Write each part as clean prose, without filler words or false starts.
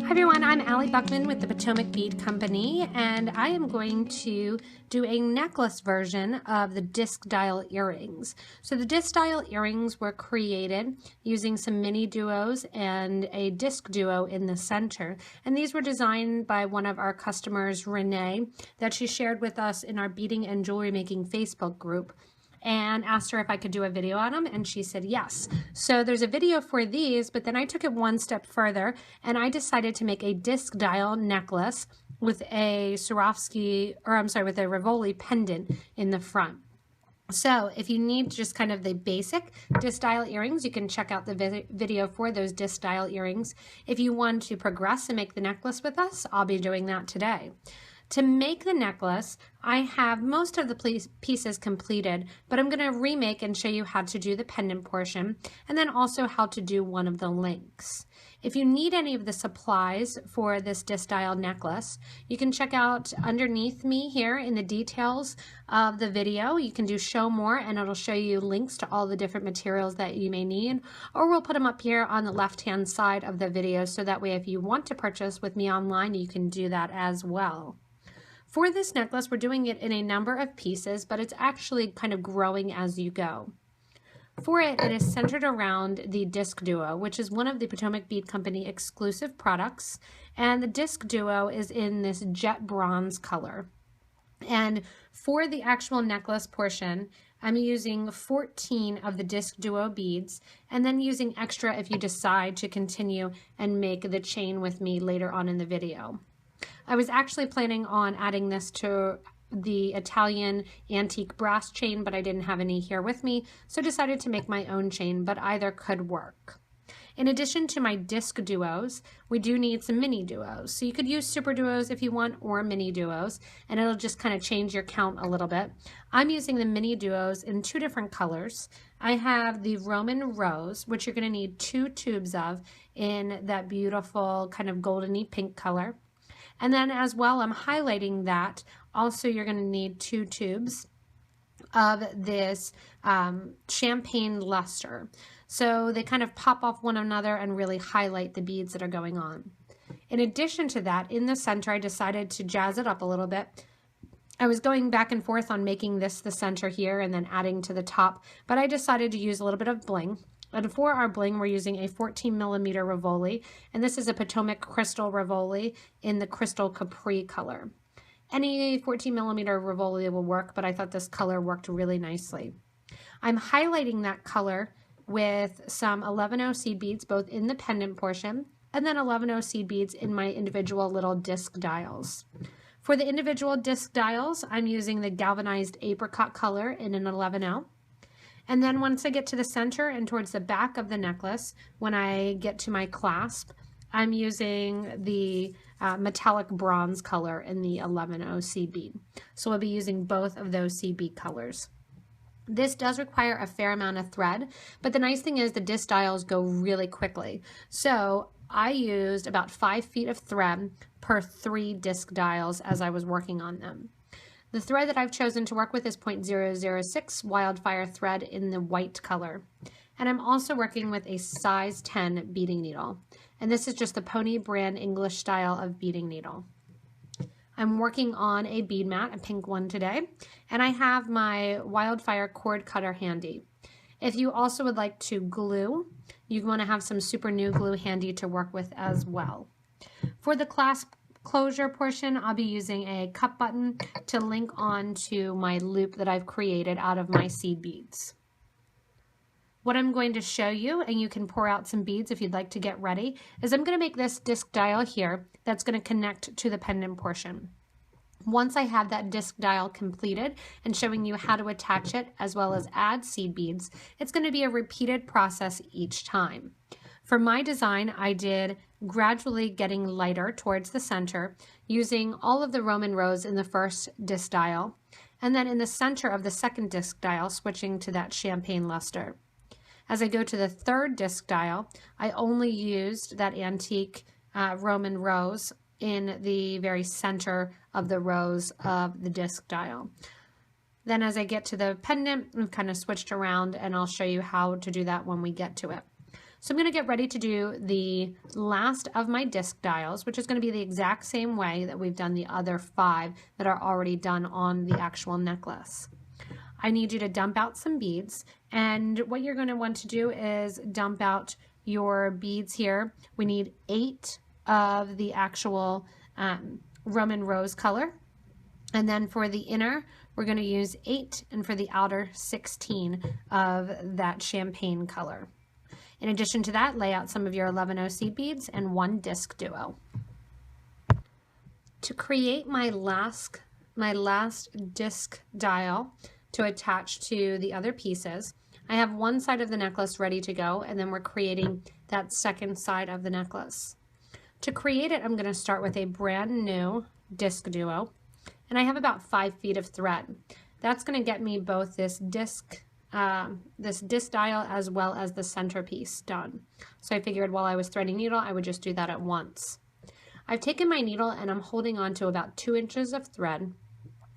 Hi everyone, I'm Allie Buchman with the Potomac Bead Company, and I am going to do a necklace version of the disc dial earrings. So the disc dial earrings were created using some MiniDuos and a DiscDuo in the center, and these were designed by one of our customers, Rene, that she shared with us in our beading and jewelry making Facebook group, and asked her if I could do a video on them, and she said yes. So there's a video for these, but then I took it one step further and I decided to make a disc dial necklace with a with a rivoli pendant in the front. So if you need just kind of the basic disc dial earrings, you can check out the video for those disc dial earrings. If you want to progress and make the necklace with us, I'll be doing that today. To make the necklace, I have most of the pieces completed, but I'm going to remake and show you how to do the pendant portion, and then also how to do one of the links. If you need any of the supplies for this disc dial necklace, you can check out underneath me here in the details of the video. You can do show more and it'll show you links to all the different materials that you may need, or we'll put them up here on the left-hand side of the video so that way if you want to purchase with me online, you can do that as well. For this necklace, we're doing it in a number of pieces, but it's actually kind of growing as you go. For it, it is centered around the DiscDuo, which is one of the Potomac Bead Company exclusive products, and the DiscDuo is in this jet bronze color. And for the actual necklace portion, I'm using 14 of the DiscDuo beads, and then using extra if you decide to continue and make the chain with me later on in the video. I was actually planning on adding this to the Italian antique brass chain, but I didn't have any here with me, so decided to make my own chain, but either could work. In addition to my DiscDuos, we do need some MiniDuos. So you could use super duos if you want, or MiniDuos, and it'll just kind of change your count a little bit. I'm using the MiniDuos in two different colors. I have the Roman Rose, which you're going to need 2 tubes of in that beautiful kind of goldeny pink color. And then as well, I'm highlighting that. Also, you're going to need 2 tubes of this champagne luster. So they kind of pop off one another and really highlight the beads that are going on. In addition to that, in the center, I decided to jazz it up a little bit. I was going back and forth on making this the center here and then adding to the top, but I decided to use a little bit of bling. And for our bling, we're using a 14mm rivoli, and this is a Potomac crystal rivoli in the crystal capri color. Any 14mm rivoli will work, but I thought this color worked really nicely. I'm highlighting that color with some 11O seed beads, both in the pendant portion, and then 11O seed beads in my individual little disc dials. For the individual disc dials, I'm using the galvanized apricot color in an 11O. And then once I get to the center and towards the back of the necklace, when I get to my clasp, I'm using the metallic bronze color in the 11O seed bead. So we'll be using both of those seed bead colors. This does require a fair amount of thread, but the nice thing is the disc dials go really quickly. So I used about 5 feet of thread per 3 disc dials as I was working on them. The thread that I've chosen to work with is 0.006 wildfire thread in the white color. And I'm also working with a size 10 beading needle. And this is just the Pony brand English style of beading needle. I'm working on a bead mat, a pink one today, and I have my wildfire cord cutter handy. If you also would like to glue, you want to have some super new glue handy to work with as well. For the clasp closure portion, I'll be using a cup button to link on to my loop that I've created out of my seed beads. What I'm going to show you, and you can pour out some beads if you'd like to get ready, is I'm going to make this disc dial here that's going to connect to the pendant portion. Once I have that disc dial completed and showing you how to attach it as well as add seed beads, it's going to be a repeated process each time. For my design, I did gradually getting lighter towards the center, using all of the Roman Rose in the first disc dial, and then in the center of the second disc dial, switching to that champagne luster. As I go to the third disc dial, I only used that antique Roman Rose in the very center of the rose of the disc dial. Then as I get to the pendant, we've kind of switched around, and I'll show you how to do that when we get to it. So I'm going to get ready to do the last of my disc dials, which is going to be the exact same way that we've done the other 5 that are already done on the actual necklace. I need you to dump out some beads, and what you're going to want to do is dump out your beads here. We need 8 of the actual Roman rose color, and then for the inner we're going to use 8, and for the outer 16 of that champagne color. In addition to that, lay out some of your 11-0 seed beads and 1 DiscDuo. To create my last disc dial to attach to the other pieces, I have one side of the necklace ready to go, and then we're creating that second side of the necklace. To create it, I'm going to start with a brand new DiscDuo, and I have about 5 feet of thread. That's going to get me both this disc dial as well as the centerpiece done. So I figured while I was threading needle, I would just do that at once. I've taken my needle and I'm holding on to about 2 inches of thread,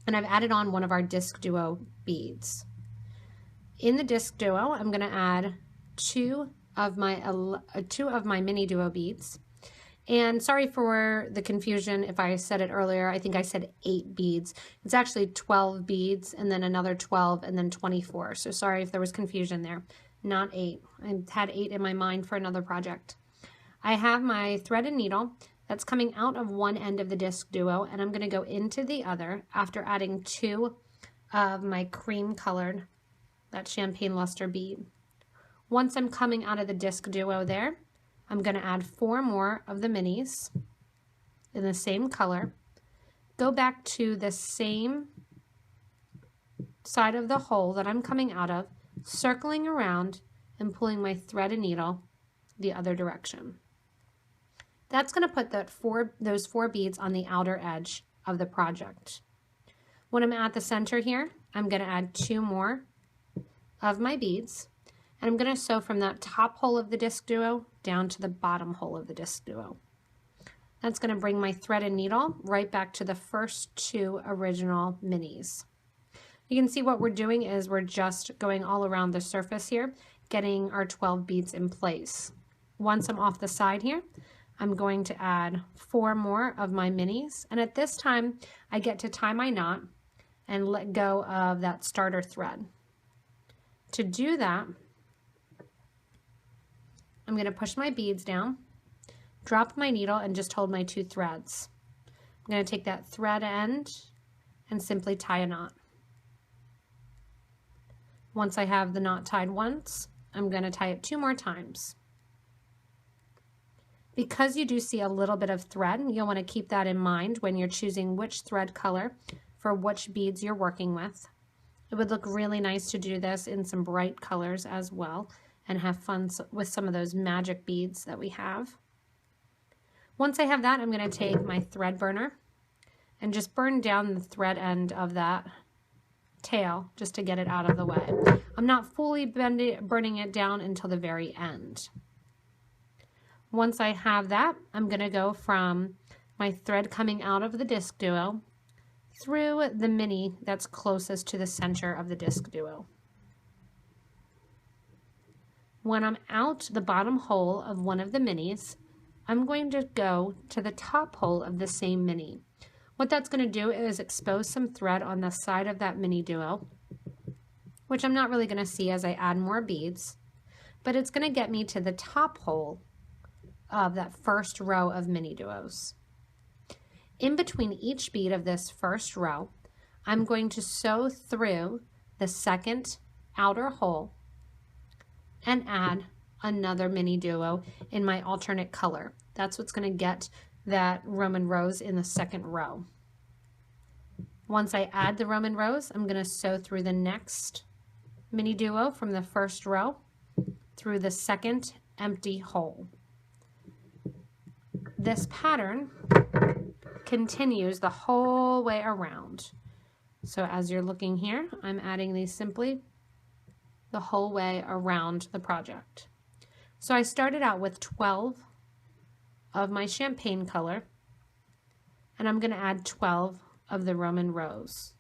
and I've added on one of our DiscDuo beads. In the DiscDuo, I'm going to add 2 of my MiniDuo beads. And sorry for the confusion if I said it earlier. I think I said 8 beads. It's actually 12 beads and then another 12 and then 24. So sorry if there was confusion there. Not 8. I had 8 in my mind for another project. I have my thread and needle that's coming out of one end of the DiscDuo, and I'm going to go into the other after adding 2 of my cream colored, that champagne luster bead. Once I'm coming out of the DiscDuo there, I'm going to add 4 more of the minis in the same color, go back to the same side of the hole that I'm coming out of, circling around and pulling my thread and needle the other direction. That's going to put those 4 beads on the outer edge of the project. When I'm at the center here, I'm going to add 2 more of my beads, and I'm going to sew from that top hole of the DiscDuo down to the bottom hole of the DiscDuo. That's going to bring my thread and needle right back to the first 2 original minis. You can see what we're doing is we're just going all around the surface here, getting our 12 beads in place. Once I'm off the side here, I'm going to add 4 more of my minis, and at this time I get to tie my knot and let go of that starter thread. To do that, I'm going to push my beads down, drop my needle, and just hold my 2 threads. I'm going to take that thread end and simply tie a knot. Once I have the knot tied once, I'm going to tie it 2 more times. Because you do see a little bit of thread, you'll want to keep that in mind when you're choosing which thread color for which beads you're working with. It would look really nice to do this in some bright colors as well, and have fun with some of those magic beads that we have. Once I have that, I'm going to take my thread burner and just burn down the thread end of that tail just to get it out of the way. I'm not fully burning it down until the very end. Once I have that, I'm going to go from my thread coming out of the DiscDuo through the mini that's closest to the center of the DiscDuo. When I'm out the bottom hole of one of the minis, I'm going to go to the top hole of the same mini. What that's going to do is expose some thread on the side of that MiniDuo, which I'm not really going to see as I add more beads, but it's going to get me to the top hole of that first row of MiniDuos. In between each bead of this first row, I'm going to sew through the second outer hole and add another MiniDuo in my alternate color. That's what's going to get that Roman rose in the second row. Once I add the Roman rose, I'm going to sew through the next MiniDuo from the first row through the second empty hole. This pattern continues the whole way around. So as you're looking here, I'm adding these simply the whole way around the project. So I started out with 12 of my champagne color, and I'm going to add 12 of the Roman rose.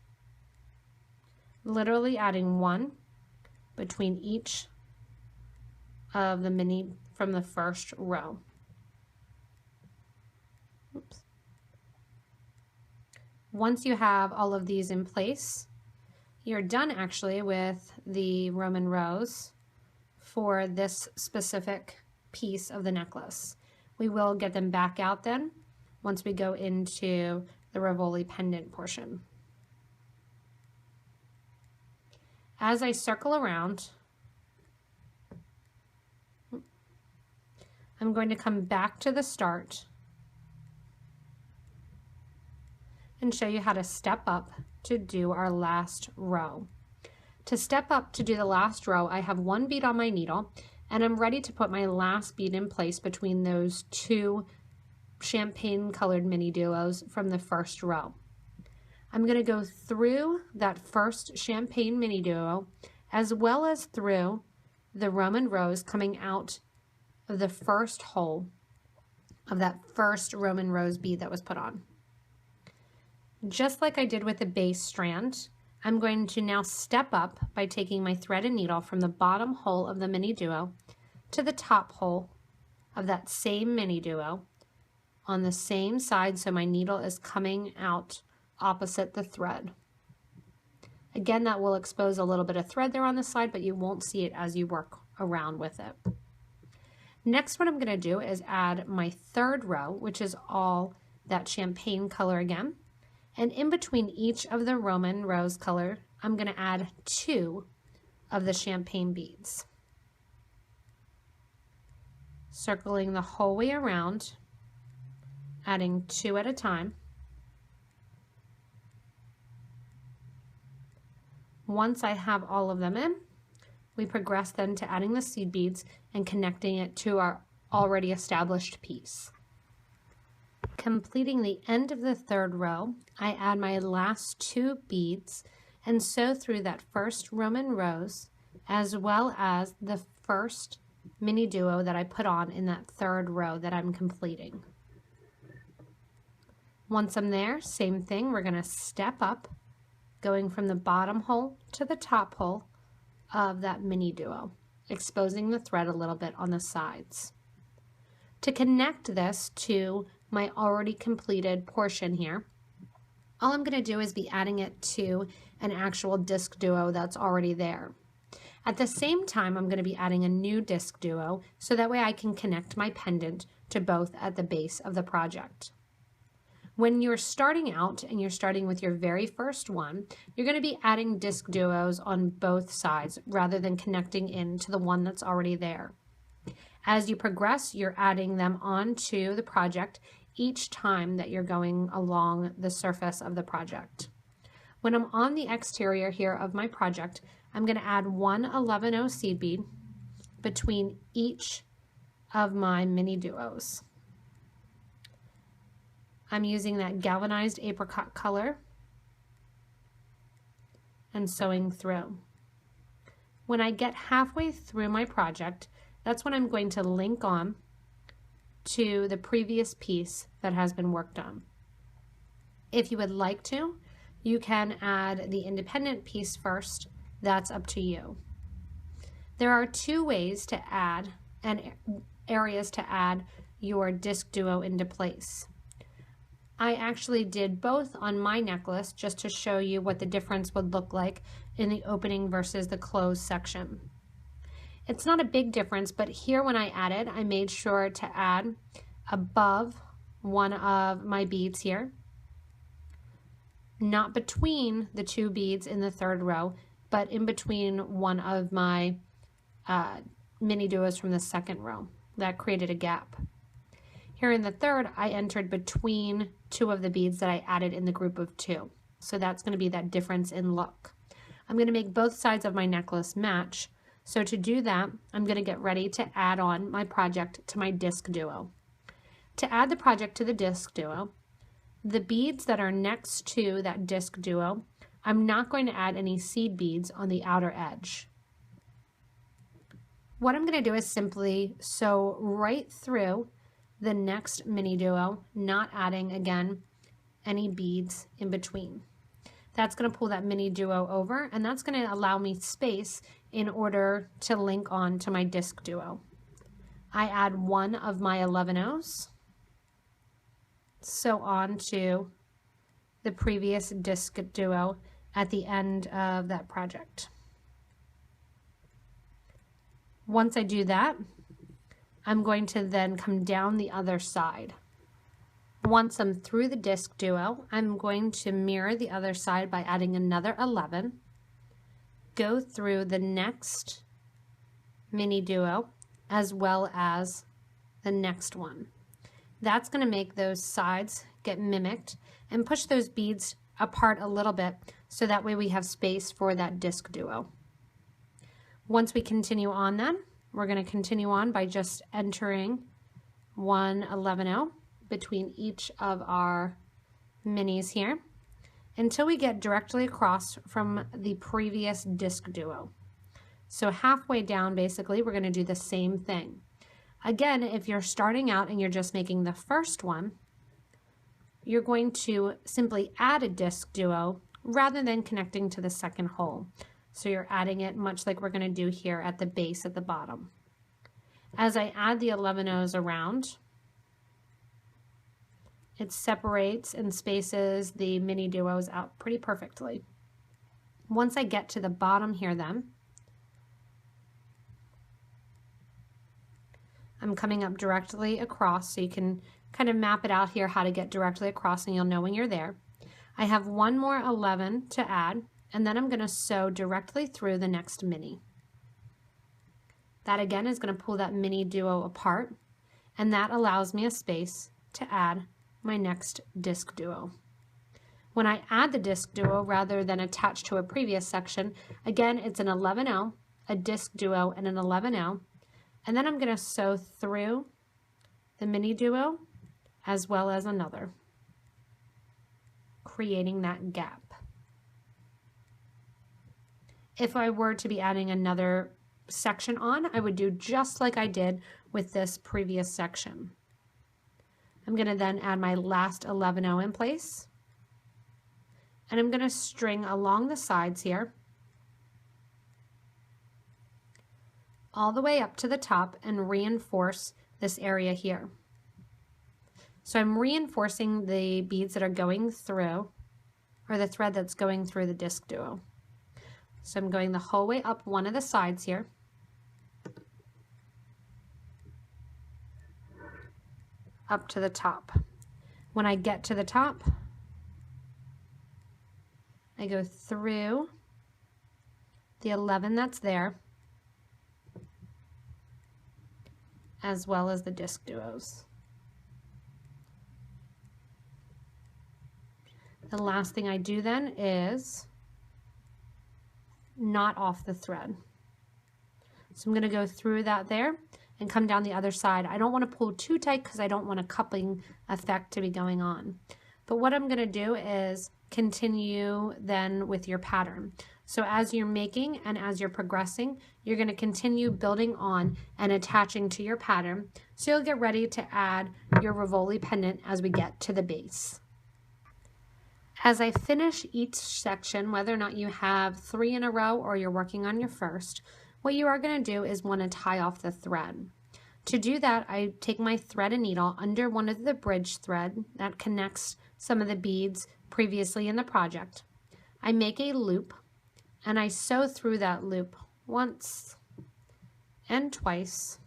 Literally adding 1 between each of the from the first row. Oops. Once you have all of these in place, you're done actually with the Roman rose for this specific piece of the necklace. We will get them back out then once we go into the rivoli pendant portion. As I circle around, I'm going to come back to the start and show you how to step up to do our last row. To step up to do the last row, I have one bead on my needle and I'm ready to put my last bead in place between those two champagne colored mini duos from the first row. I'm going to go through that first champagne mini duo as well as through the Roman rose coming out of the first hole of that first Roman rose bead that was put on. Just like I did with the base strand, I'm going to now step up by taking my thread and needle from the bottom hole of the mini duo to the top hole of that same mini duo on the same side, so my needle is coming out opposite the thread. Again, that will expose a little bit of thread there on the side, but you won't see it as you work around with it. Next, what I'm going to do is add my third row, which is all that champagne color again. And in between each of the Roman rose color, I'm going to add 2 of the champagne beads. Circling the whole way around, adding 2 at a time. Once I have all of them in, we progress then to adding the seed beads and connecting it to our already established piece. Completing the end of the third row, I add my last 2 beads and sew through that first Roman rose as well as the first mini duo that I put on in that third row that I'm completing. Once I'm there, same thing, we're going to step up, going from the bottom hole to the top hole of that mini duo, exposing the thread a little bit on the sides. To connect this to my already completed portion here, all I'm going to do is be adding it to an actual DiscDuo that's already there. At the same time, I'm going to be adding a new DiscDuo so that way I can connect my pendant to both at the base of the project. When you're starting out and you're starting with your very first one, you're going to be adding DiscDuos on both sides rather than connecting into the one that's already there. As you progress, you're adding them onto the project each time that you're going along the surface of the project. When I'm on the exterior here of my project, I'm going to add 1 11-0 seed bead between each of my mini duos. I'm using that galvanized apricot color and sewing through. When I get halfway through my project, that's when I'm going to link on to the previous piece that has been worked on. If you would like to, you can add the independent piece first. That's up to you. There are 2 ways to add and areas to add your DiscDuo into place. I actually did both on my necklace just to show you what the difference would look like in the opening versus the closed section. It's not a big difference, but here when I added, I made sure to add above one of my beads here, not between the 2 beads in the third row, but in between one of my mini duos from the second row. That created a gap. Here in the third, I entered between 2 of the beads that I added in the group of 2. So that's going to be that difference in look. I'm going to make both sides of my necklace match. So to do that, I'm going to get ready to add on my project to my DiscDuo. To add the project to the DiscDuo, the beads that are next to that DiscDuo, I'm not going to add any seed beads on the outer edge. What I'm going to do is simply sew right through the next mini duo, not adding again any beads in between. That's going to pull that mini duo over, and that's going to allow me space in order to link on to my DiscDuo. I add one of my 11-0s, sew on to the previous DiscDuo at the end of that project. Once I do that, I'm going to then come down the other side. Once I'm through the DiscDuo, I'm going to mirror the other side by adding another 11, go through the next MiniDuo as well as the next one. That's going to make those sides get mimicked and push those beads apart a little bit so that way we have space for that DiscDuo. Once we continue on then, we're going to continue on by just entering one 11-0 between each of our minis here until we get directly across from the previous DiscDuo. So halfway down, basically, we're going to do the same thing. Again, if you're starting out and you're just making the first one, you're going to simply add a DiscDuo rather than connecting to the second hole. So you're adding it much like we're going to do here at the base at the bottom. As I add the 11-0s around, it separates and spaces the MiniDuos out pretty perfectly. Once I get to the bottom here then, I'm coming up directly across, so you can kind of map it out here how to get directly across and you'll know when you're there. I have one more 11 to add, and then I'm going to sew directly through the next mini. That again is going to pull that MiniDuo apart, and that allows me a space to add my next DiscDuo. When I add the DiscDuo rather than attach to a previous section, again it's an 11-0, a DiscDuo, and an 11-0, and then I'm going to sew through the MiniDuo as well as another, creating that gap. If I were to be adding another section on, I would do just like I did with this previous section. I'm going to then add my last 11-0 in place, and I'm going to string along the sides here all the way up to the top and reinforce this area here. So I'm reinforcing the beads that are going through, or the thread that's going through the DiscDuo. So I'm going the whole way up one of the sides here, up to the top. When I get to the top, I go through the 11 that's there, as well as the DiscDuos. The last thing I do then is knot off the thread. So I'm going to go through that there and come down the other side. I don't want to pull too tight because I don't want a coupling effect to be going on. But what I'm going to do is continue then with your pattern. So as you're making and as you're progressing, you're going to continue building on and attaching to your pattern, so you'll get ready to add your rivoli pendant as we get to the base. As I finish each section, whether or not you have 3 in a row or you're working on your first, what you are going to do is want to tie off the thread. To do that, I take my thread and needle under one of the bridge thread that connects some of the beads previously in the project. I make a loop and I sew through that loop once and twice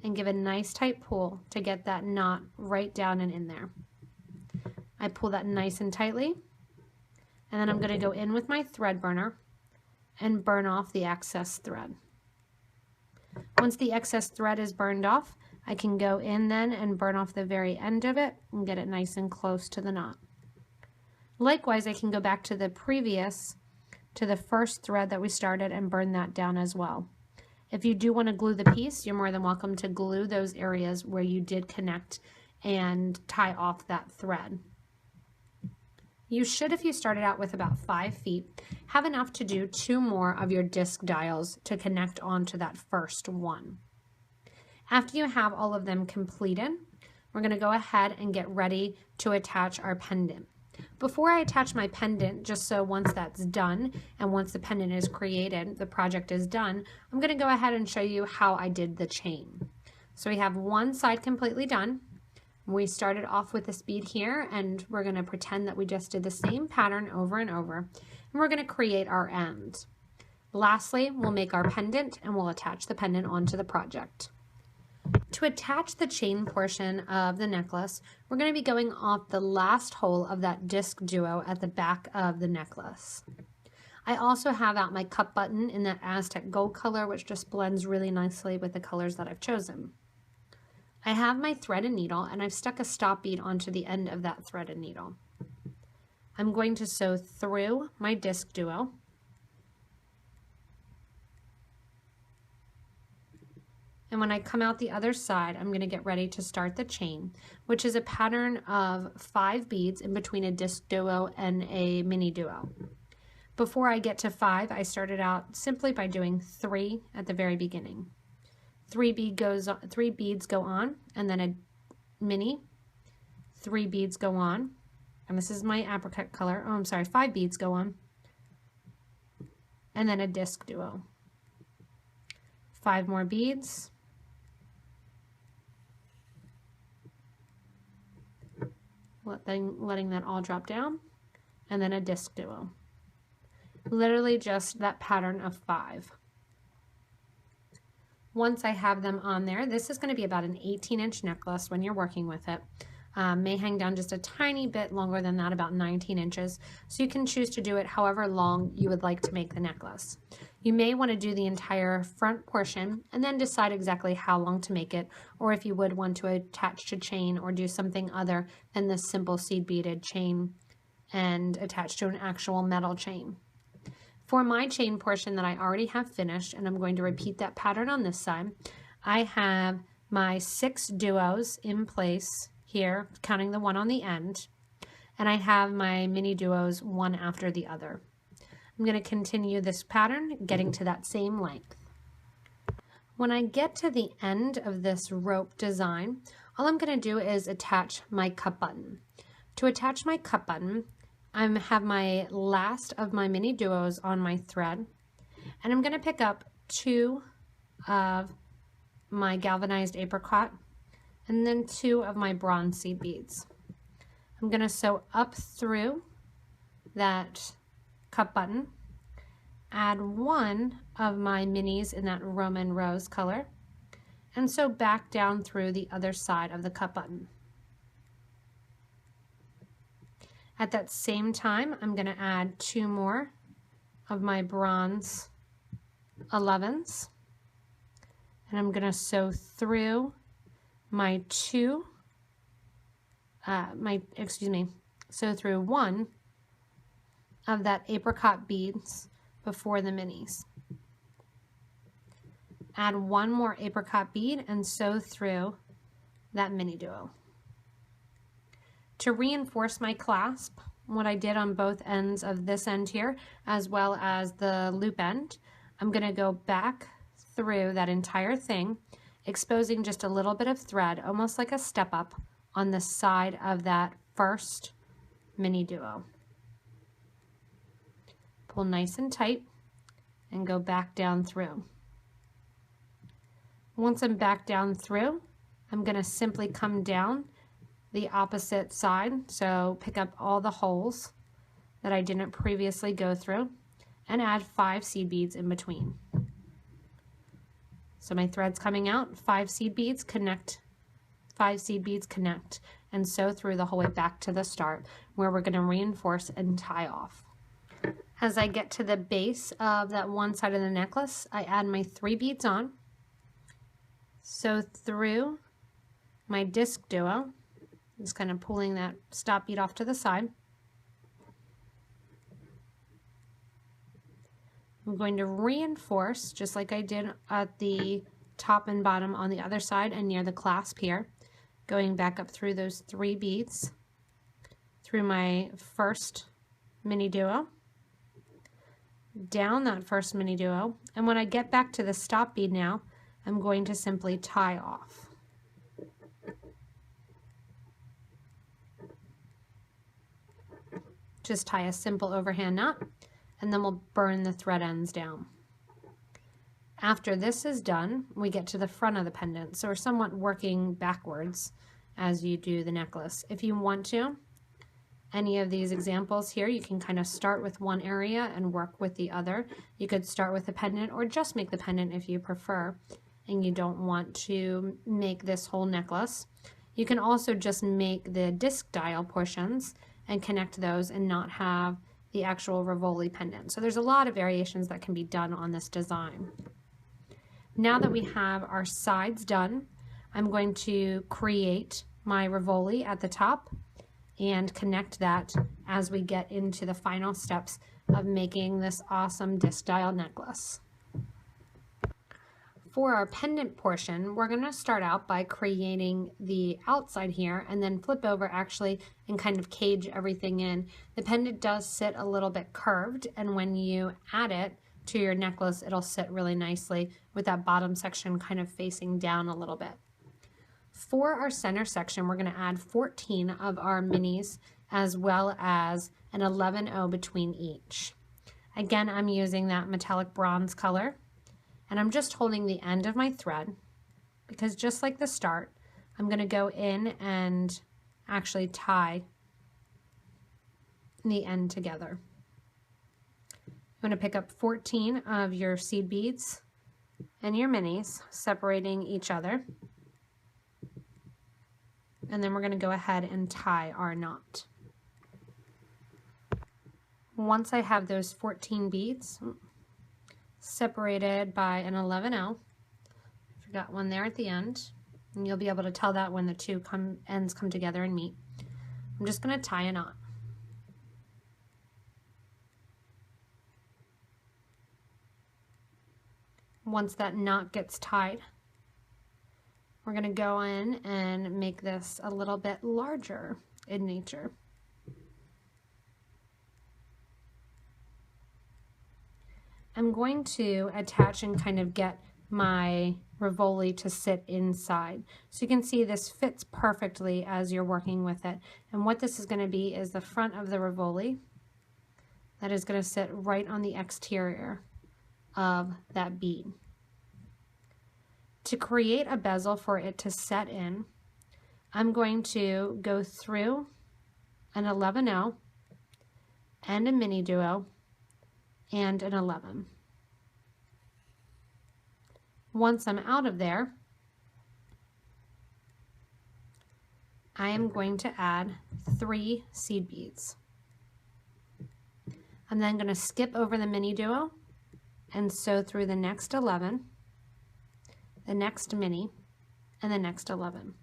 and give a nice tight pull to get that knot right down and in there. I pull that nice and tightly, and then I'm going to go in with my thread burner and burn off the excess thread. Once the excess thread is burned off, I can go in then and burn off the very end of it and get it nice and close to the knot. Likewise, I can go back to the first thread that we started and burn that down as well. If you do want to glue the piece, you're more than welcome to glue those areas where you did connect and tie off that thread. You should, if you started out with about 5 feet, have enough to do 2 more of your disc dials to connect onto that first one. After you have all of them completed, we're going to go ahead and get ready to attach our pendant. Before I attach my pendant, just so once that's done and once the pendant is created, the project is done, I'm going to go ahead and show you how I did the chain. So we have one side completely done. We started off with this bead here, and we're going to pretend that we just did the same pattern over and over, and we're going to create our end. Lastly, we'll make our pendant, and we'll attach the pendant onto the project. To attach the chain portion of the necklace, we're going to be going off the last hole of that DiscDuo at the back of the necklace. I also have out my cup button in that Aztec gold color, which just blends really nicely with the colors that I've chosen. I have my thread and needle, and I've stuck a stop bead onto the end of that thread and needle. I'm going to sew through my DiscDuo. And when I come out the other side, I'm going to get ready to start the chain, which is a pattern of 5 beads in between a DiscDuo and a MiniDuo. Before I get to 5, I started out simply by doing 3 at the very beginning. 3 beads go on, and then a mini. 3 beads go on, and this is my apricot color. Oh, I'm sorry, 5 beads go on, and then a DiscDuo. 5 more beads. Letting that all drop down, and then a DiscDuo. Literally just that pattern of 5. Once I have them on there, this is going to be about an 18-inch necklace when you're working with it. May hang down just a tiny bit longer than that, about 19 inches. So you can choose to do it however long you would like to make the necklace. You may want to do the entire front portion and then decide exactly how long to make it, or if you would want to attach to chain or do something other than the simple seed beaded chain and attach to an actual metal chain. For my chain portion that I already have finished, and I'm going to repeat that pattern on this side, I have my 6 duos in place here, counting the one on the end, and I have my mini duos one after the other. I'm going to continue this pattern, getting to that same length. When I get to the end of this rope design, all I'm going to do is attach my cup button. To attach my cup button, I have my last of my mini duos on my thread, and I'm going to pick up 2 of my galvanized apricot and then 2 of my bronze seed beads. I'm going to sew up through that cup button, add 1 of my minis in that Roman rose color, and sew back down through the other side of the cup button. At that same time, I'm going to add 2 more of my bronze 11s, and I'm going to sew through my sew through 1 of that apricot beads before the minis. Add 1 more apricot bead and sew through that mini duo. To reinforce my clasp, what I did on both ends of this end here, as well as the loop end, I'm going to go back through that entire thing, exposing just a little bit of thread, almost like a step up, on the side of that first mini duo. Pull nice and tight and go back down through. Once I'm back down through, I'm going to simply come down the opposite side, so pick up all the holes that I didn't previously go through and add 5 seed beads in between. So my thread's coming out, 5 seed beads connect, 5 seed beads connect, and sew through the whole way back to the start where we're going to reinforce and tie off. As I get to the base of that one side of the necklace, I add my 3 beads on, sew through my DiscDuo, just kind of pulling that stop bead off to the side. I'm going to reinforce just like I did at the top and bottom on the other side and near the clasp here, going back up through those 3 beads, through my first mini duo, down that first mini duo, and when I get back to the stop bead now, I'm going to simply tie off. Just tie a simple overhand knot, and then we'll burn the thread ends down. After this is done, we get to the front of the pendant. So we're somewhat working backwards as you do the necklace. If you want to, any of these examples here, you can kind of start with one area and work with the other. You could start with the pendant or just make the pendant if you prefer and you don't want to make this whole necklace. You can also just make the disc dial portions and connect those and not have the actual rivoli pendant. So there's a lot of variations that can be done on this design. Now that we have our sides done, I'm going to create my rivoli at the top and connect that as we get into the final steps of making this awesome disc dial necklace. For our pendant portion, we're going to start out by creating the outside here and then flip over actually and kind of cage everything in. The pendant does sit a little bit curved, and when you add it to your necklace, it'll sit really nicely with that bottom section kind of facing down a little bit. For our center section, we're going to add 14 of our minis as well as an 11-0 between each. Again, I'm using that metallic bronze color, and I'm just holding the end of my thread because just like the start, I'm going to go in and actually tie the end together. I'm going to pick up 14 of your seed beads and your minis, separating each other. And then we're going to go ahead and tie our knot. Once I have those 14 beads separated by an 11-0, I've got one there at the end, and you'll be able to tell that when the two ends come together and meet. I'm just going to tie a knot. Once that knot gets tied, we're going to go in and make this a little bit larger in nature. I'm going to attach and kind of get my rivoli to sit inside. So you can see this fits perfectly as you're working with it. And what this is going to be is the front of the rivoli that is going to sit right on the exterior of that bead. To create a bezel for it to set in, I'm going to go through an 11-0 and a MiniDuo and an 11. Once I'm out of there, I am going to add 3 seed beads. I'm then going to skip over the MiniDuo and sew through the next 11, the next mini, and the next 11.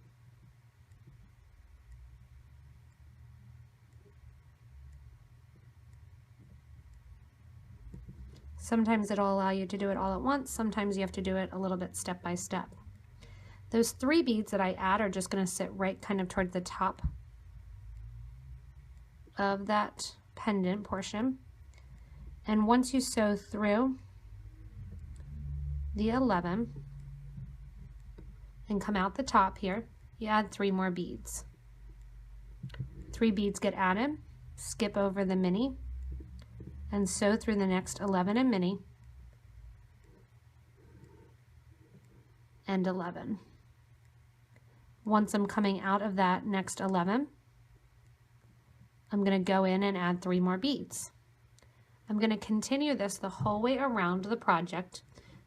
Sometimes it'll allow you to do it all at once. Sometimes you have to do it a little bit step by step. Those 3 beads that I add are just going to sit right kind of toward the top of that pendant portion. And once you sew through the 11 and come out the top here, you add 3 more beads. 3 beads get added, skip over the mini, and sew through the next 11 and mini, and 11. Once I'm coming out of that next 11, I'm going to go in and add 3 more beads. I'm going to continue this the whole way around the project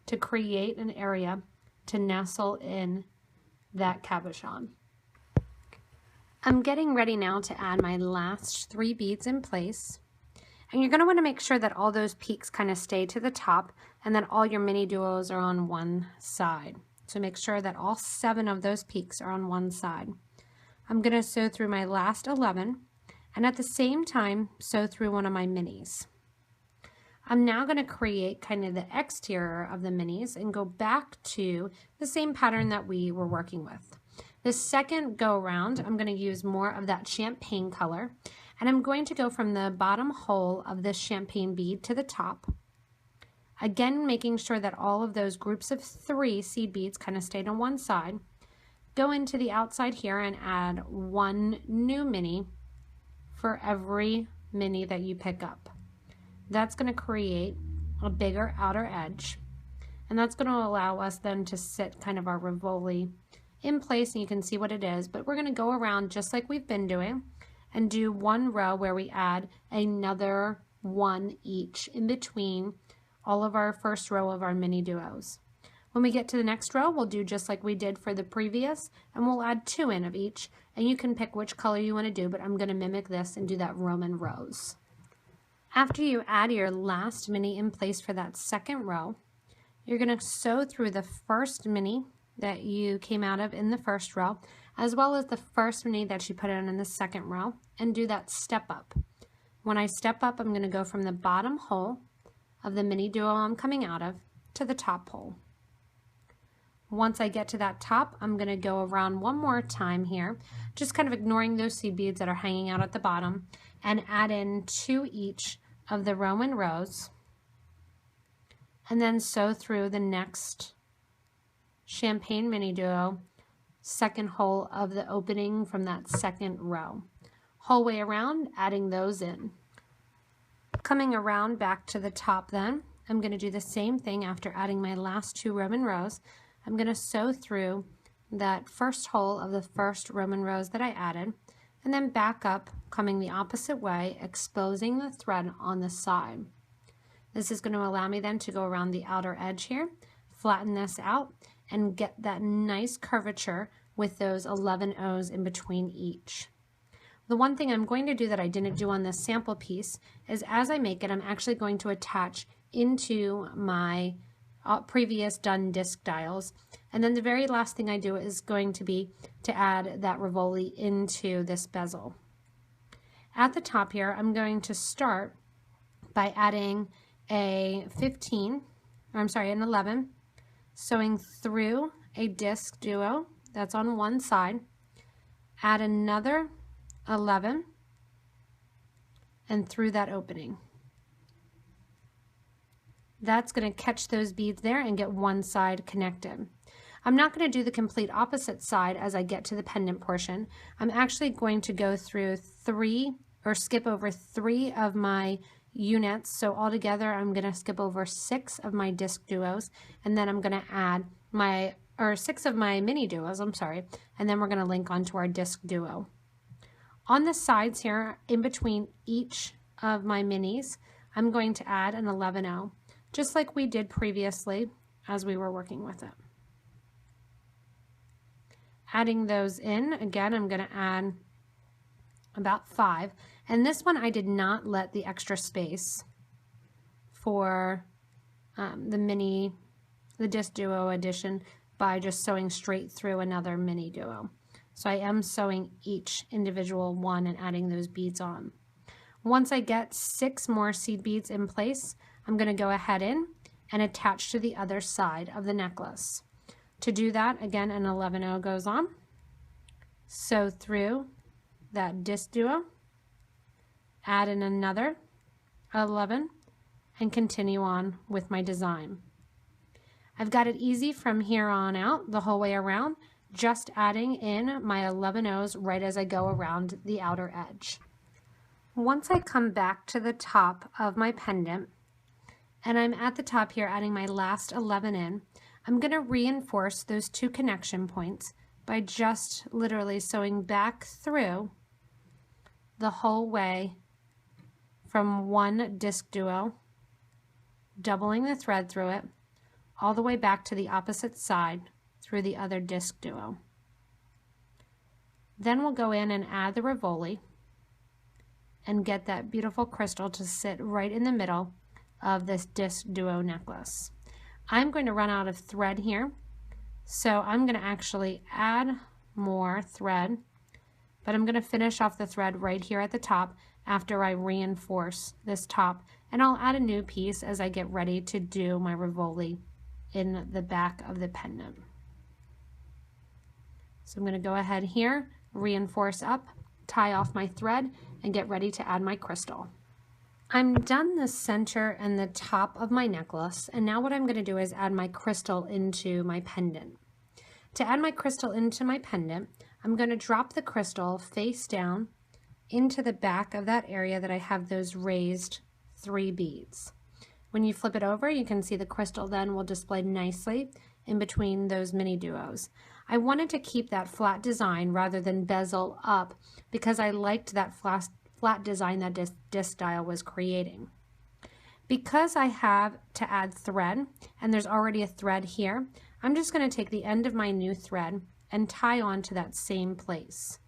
to create an area to nestle in that cabochon. I'm getting ready now to add my last 3 beads in place. And you're going to want to make sure that all those peaks kind of stay to the top and that all your mini duos are on one side. So make sure that all 7 of those peaks are on one side. I'm going to sew through my last 11 and at the same time sew through one of my minis. I'm now going to create kind of the exterior of the minis and go back to the same pattern that we were working with. The second go around, I'm going to use more of that champagne color. And I'm going to go from the bottom hole of this champagne bead to the top. Again, making sure that all of those groups of 3 seed beads kind of stayed on one side. Go into the outside here and add 1 new mini for every mini that you pick up. That's going to create a bigger outer edge. And that's going to allow us then to sit kind of our rivoli in place, and you can see what it is. But we're going to go around just like we've been doing and do one row where we add another one each in between all of our first row of our mini duos. When we get to the next row, we'll do just like we did for the previous, and we'll add 2 in of each, and you can pick which color you want to do, but I'm going to mimic this and do that Roman rose. After you add your last mini in place for that second row, you're going to sew through the first mini that you came out of in the first row, as well as the first mini that you put in the second row, and do that step up. When I step up, I'm going to go from the bottom hole of the mini duo I'm coming out of to the top hole. Once I get to that top, I'm going to go around one more time here, just kind of ignoring those seed beads that are hanging out at the bottom, and add in 2 each of the Roman rows, and then sew through the next champagne mini duo, second hole of the opening from that second row. Whole way around, adding those in. Coming around back to the top then, I'm going to do the same thing after adding my last 2 Roman rows. I'm going to sew through that first hole of the first Roman rose that I added, and then back up, coming the opposite way, exposing the thread on the side. This is going to allow me then to go around the outer edge here, flatten this out, and get that nice curvature with those 11 O's in between each. The one thing I'm going to do that I didn't do on this sample piece is as I make it, I'm actually going to attach into my previous done disc dials. And then the very last thing I do is going to be to add that rivoli into this bezel. At the top here, I'm going to start by adding an 11, sewing through a disc duo that's on one side, add another 11, and through that opening. That's going to catch those beads there and get one side connected. I'm not going to do the complete opposite side as I get to the pendant portion. I'm actually going to go through 3 or skip over 3 of my units. So altogether I'm going to skip over 6 of my disc duos, and then I'm going to add 6 of my mini duos, and then we're going to link onto our disc duo. On the sides here, in between each of my minis, I'm going to add an 11O, just like we did previously as we were working with it. Adding those in, again, I'm going to add about 5. And this one I did not let the extra space for the disc duo edition by just sewing straight through another mini duo. So I am sewing each individual one and adding those beads on. Once I get 6 more seed beads in place, I'm going to go ahead and attach to the other side of the necklace. To do that, again, an 11O goes on, sew through that disc duo, add in another 11, and continue on with my design. I've got it easy from here on out the whole way around, just adding in my 11 O's right as I go around the outer edge. Once I come back to the top of my pendant, and I'm at the top here adding my last 11 in, I'm going to reinforce those 2 connection points by just literally sewing back through the whole way from one disc duo, doubling the thread through it, all the way back to the opposite side through the other disc duo. Then we'll go in and add the rivoli and get that beautiful crystal to sit right in the middle of this disc duo necklace. I'm going to run out of thread here, so I'm going to actually add more thread, but I'm going to finish off the thread right here at the top after I reinforce this top, and I'll add a new piece as I get ready to do my rivoli in the back of the pendant. So I'm going to go ahead here, reinforce up, tie off my thread, and get ready to add my crystal. I'm done the center and the top of my necklace, and now what I'm going to do is add my crystal into my pendant. To add my crystal into my pendant, I'm going to drop the crystal face down into the back of that area that I have those raised 3 beads. When you flip it over, you can see the crystal then will display nicely in between those MiniDuos. I wanted to keep that flat design rather than bezel up because I liked that flat design that DiscDuo was creating. Because I have to add thread, and there's already a thread here, I'm just going to take the end of my new thread and tie on to that same place.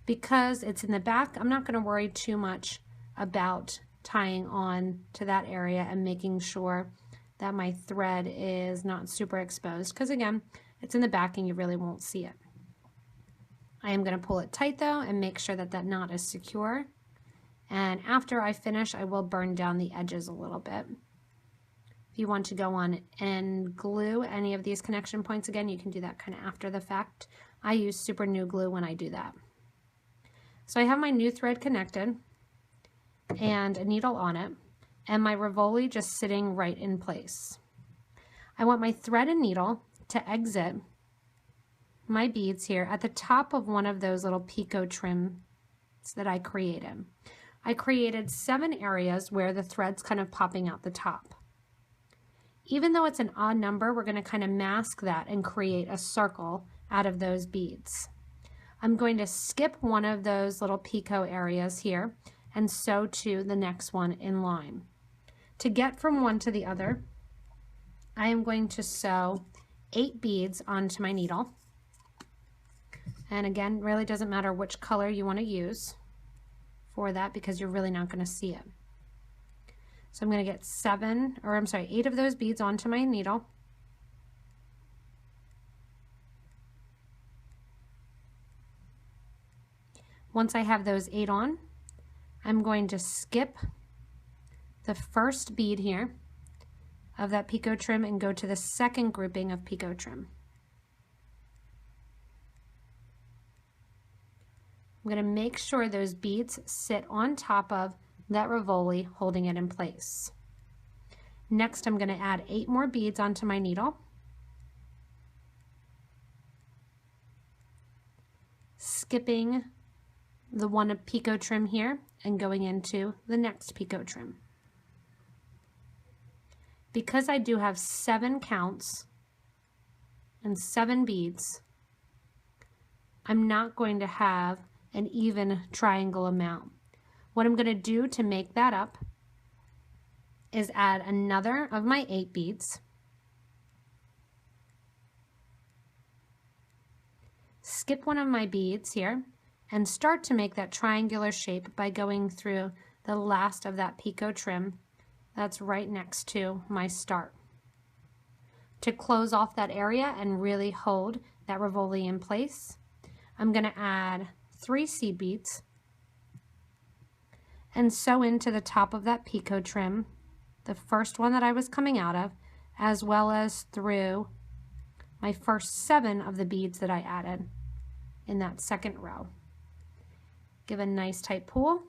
Because it's in the back, I'm not going to worry too much about tying on to that area and making sure that my thread is not super exposed, because again, it's in the back and you really won't see it. I am going to pull it tight though and make sure that that knot is secure. And after I finish, I will burn down the edges a little bit. If you want to go on and glue any of these connection points again, you can do that kind of after the fact. I use super new glue when I do that. So I have my new thread connected and a needle on it, and my rivoli just sitting right in place. I want my thread and needle to exit my beads here at the top of one of those little picot trims that I created. I created 7 areas where the thread's kind of popping out the top. Even though it's an odd number, we're going to kind of mask that and create a circle out of those beads. I'm going to skip one of those little picot areas here and sew to the next one in line. To get from one to the other, I am going to sew 8 beads onto my needle. And again, really doesn't matter which color you want to use for that because you're really not going to see it. So I'm going to get 8 of those beads onto my needle. Once I have those 8 on, I'm going to skip the first bead here of that picot trim and go to the second grouping of picot trim. I'm going to make sure those beads sit on top of that rivoli, holding it in place. Next, I'm going to add 8 more beads onto my needle. Skipping the one of picot trim here and going into the next picot trim. Because I do have 7 counts and 7 beads, I'm not going to have an even triangle amount. What I'm going to do to make that up is add another of my 8 beads, skip one of my beads here, and start to make that triangular shape by going through the last of that picot trim that's right next to my start. To close off that area and really hold that rivoli in place, I'm going to add 3 seed beads and sew into the top of that picot trim, the first one that I was coming out of, as well as through my first 7 of the beads that I added in that second row. Give a nice tight pull,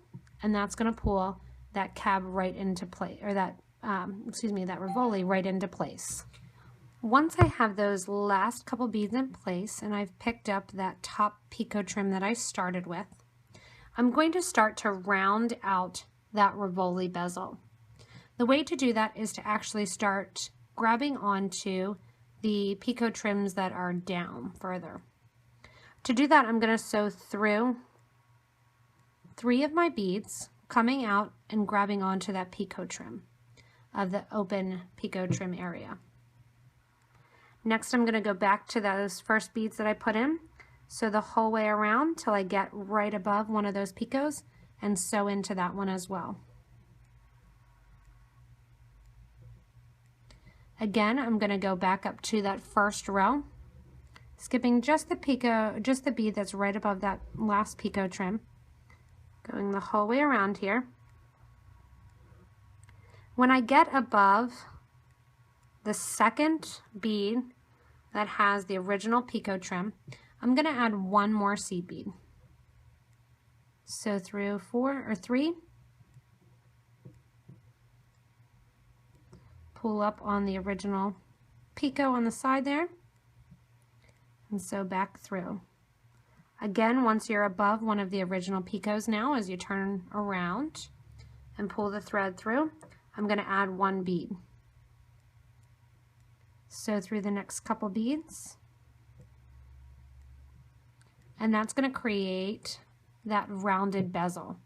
and that's going to pull that cab right into place, or that rivoli right into place. Once I have those last couple beads in place and I've picked up that top picot trim that I started with, I'm going to start to round out that rivoli bezel. The way to do that is to actually start grabbing onto the picot trims that are down further. To do that, I'm going to sew through 3 of my beads, coming out and grabbing onto that picot trim of the open picot trim area. Next, I'm going to go back to those first beads that I put in, sew the whole way around till I get right above one of those picots and sew into that one as well. Again, I'm going to go back up to that first row, skipping just the bead that's right above that last picot trim, going the whole way around here. When I get above the second bead that has the original picot trim, I'm going to add 1 more seed bead. So through 3, pull up on the original picot on the side there, and sew back through. Again, once you're above one of the original picots now, as you turn around and pull the thread through, I'm going to add 1 bead. Sew through the next couple beads, and that's going to create that rounded bezel.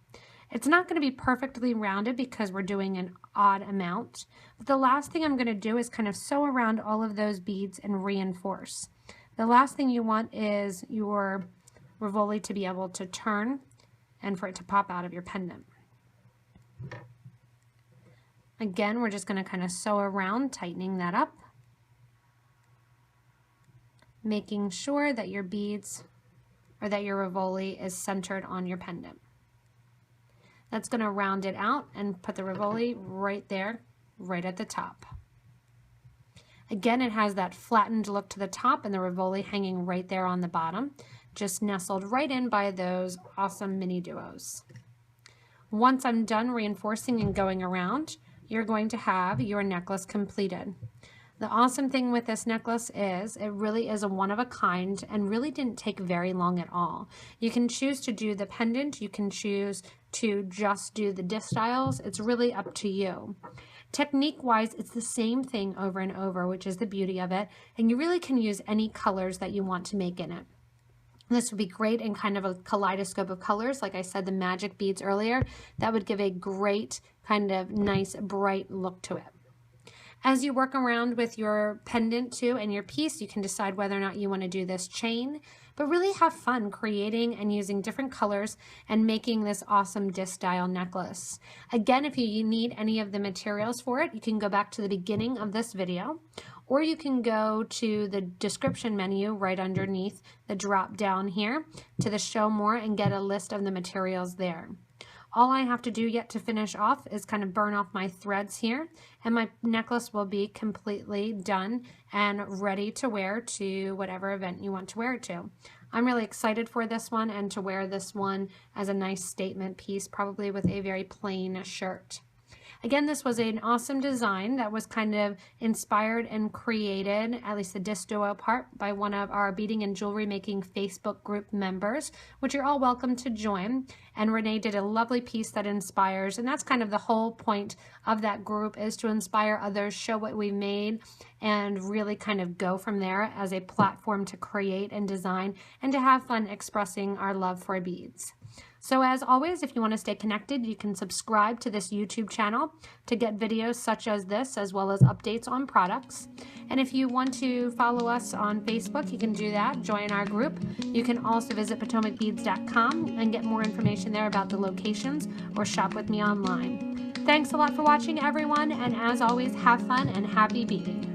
It's not going to be perfectly rounded because we're doing an odd amount, but the last thing I'm going to do is kind of sew around all of those beads and reinforce. The last thing you want is your rivoli to be able to turn and for it to pop out of your pendant. Again, we're just going to kind of sew around, tightening that up, making sure that your beads or that your rivoli is centered on your pendant. That's going to round it out and put the rivoli right there, right at the top. Again, it has that flattened look to the top and the rivoli hanging right there on the bottom, just nestled right in by those awesome mini duos. Once I'm done reinforcing and going around, you're going to have your necklace completed. The awesome thing with this necklace is it really is a one-of-a-kind and really didn't take very long at all. You can choose to do the pendant, you can choose to just do the disc dials. It's really up to you. Technique-wise, it's the same thing over and over, which is the beauty of it, and you really can use any colors that you want to make in it. This would be great in kind of a kaleidoscope of colors. Like I said, the magic beads earlier, that would give a great kind of nice bright look to it. As you work around with your pendant too and your piece, you can decide whether or not you want to do this chain, but really have fun creating and using different colors and making this awesome disc dial necklace. Again, if you need any of the materials for it, you can go back to the beginning of this video, or you can go to the description menu right underneath the drop down here to the show more and get a list of the materials there. All I have to do yet to finish off is kind of burn off my threads here, and my necklace will be completely done and ready to wear to whatever event you want to wear it to. I'm really excited for this one and to wear this one as a nice statement piece, probably with a very plain shirt. Again, this was an awesome design that was kind of inspired and created, at least the DiscDuo part, by one of our beading and jewelry making Facebook group members, which you're all welcome to join. And Renee did a lovely piece that inspires, and that's kind of the whole point of that group, is to inspire others, show what we made, and really kind of go from there as a platform to create and design and to have fun expressing our love for beads. So as always, if you want to stay connected, you can subscribe to this YouTube channel to get videos such as this, as well as updates on products. And if you want to follow us on Facebook, you can do that, join our group. You can also visit PotomacBeads.com and get more information there about the locations or shop with me online. Thanks a lot for watching, everyone, and as always, have fun and happy beading.